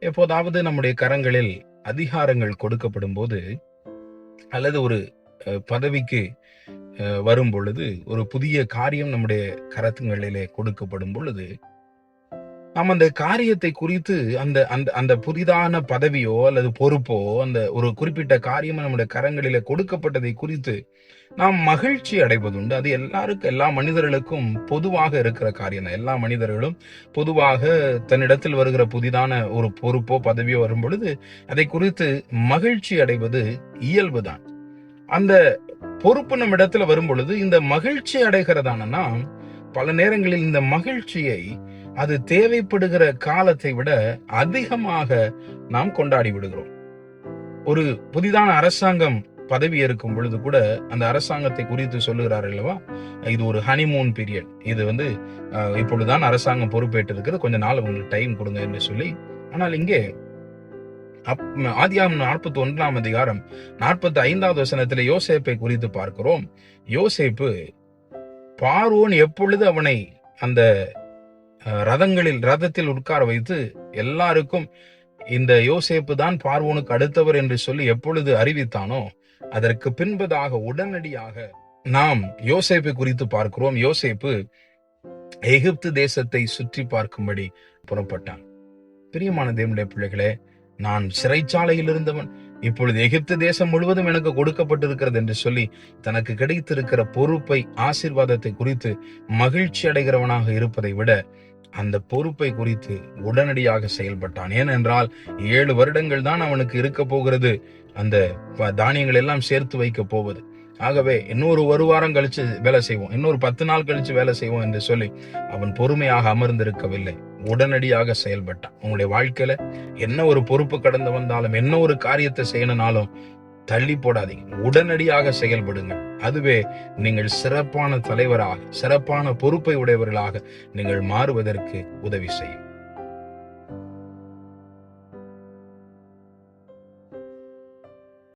எப்போதாவது நம்முடைய கரங்களில் அதிகாரங்கள் கொடுக்கப்படும் போது, அல்லது ஒரு பதவிக்கு வரும் பொழுது, ஒரு புதிய காரியம் நம்முடைய கரத்துங்களிலே கொடுக்கப்படும் பொழுது, நாம் அந்த காரியத்தை குறித்து அந்த அந்த அந்த புதிதான பதவியோ அல்லது பொறுப்போ, அந்த ஒரு குறிப்பிட்ட காரியம் நம்முடைய கரங்களிலே கொடுக்கப்பட்டதை குறித்து நாம் மகிழ்ச்சி அடைவதுண்டு. அது எல்லா மனிதர்களுக்கும் பொதுவாக இருக்கிற காரியம் தான். எல்லா மனிதர்களும் பொதுவாக தன்னிடத்தில் வருகிற புதிதான ஒரு பொறுப்போ பதவியோ வரும் பொழுது அதை குறித்து மகிழ்ச்சி அடைவது இயல்புதான். அந்த பொறுப்பு நம்ம இடத்துல வரும் பொழுது இந்த மகிழ்ச்சி அடைகிறதான நாம் பல நேரங்களில் இந்த மகிழ்ச்சியை அது தேவைப்படுகிற காலத்தை விட அதிகமாக நாம் கொண்டாடி விடுகிறோம். ஒரு புதிதான அரசாங்கம் பதவி ஏற்கும் பொழுது கூட அந்த அரசாங்கத்தை குறித்து சொல்லுகிறார் அல்லவா, இது ஒரு ஹனிமூன் பீரியட், இது வந்து இப்பொழுதுதான் அரசாங்கம் பொறுப்பேற்று இருக்கிறது, கொஞ்ச நாள் உங்களுக்கு டைம் கொடுங்க என்று சொல்லி. ஆனால் இங்கே ஆதியாகமம் 41 அதிகாரம் 45வது வசனத்திலே யோசேப்பை குறித்து பார்க்கிறோம். யோசேப்பு பார்வோன் எப்பொழுது அவனை அந்த ரதத்தில் உட்கார வைத்து எல்லாருக்கும் இந்த யோசேப்பு தான் பார்வோனுக்கு அடுத்தவர் என்று சொல்லி எப்பொழுது அறிவித்தானோ, அதற்கு பின்பதாக உடனடியாக நாம் யோசேப்பை குறித்து பார்க்கிறோம். யோசேப்பு எகிப்து தேசத்தை சுற்றி பார்க்கும்படி புறப்பட்டான். பிரியமான தேவனுடைய பிள்ளைகளே, நான் சிறைச்சாலையில் இருந்தவன், இப்பொழுது எகிப்து தேசம் முழுவதும் எனக்கு கொடுக்கப்பட்டிருக்கிறது என்று சொல்லி தனக்கு கிடைத்திருக்கிற பொறுப்பை, ஆசீர்வாதத்தை குறித்து மகிழ்ச்சி அடைகிறவனாக இருப்பதை விட அந்த பொறுப்பை குறித்து உடனடியாக செயல்பட்டான். ஏனென்றால் 7 வருடங்கள் தான் அவனுக்கு இருக்க போகிறது, அந்த தானியங்கள் எல்லாம் சேர்த்து வைக்க போவது. ஆகவே இன்னொரு 1 வாரம் கழிச்சு வேலை செய்வோம், இன்னொரு 10 நாள் கழிச்சு வேலை செய்வோம் என்று சொல்லி அவன் பொறுமையாக அமர்ந்திருக்கவில்லை, உடனடியாக செயல்பட்டான். உங்களுடைய வாழ்க்கையில என்ன ஒரு பொறுப்பு கடந்து வந்தாலும், என்ன ஒரு காரியத்தை செய்யணும்னாலும் தள்ளி போடாதீங்க, உடனடியாக செயல்படுங்க. அதுவே நீங்கள் சிறப்பான தலைவராக, சிறப்பான பொறுப்பை உடையவர்களாக நீங்கள் மாறுவதற்கு உதவி செய்யும்.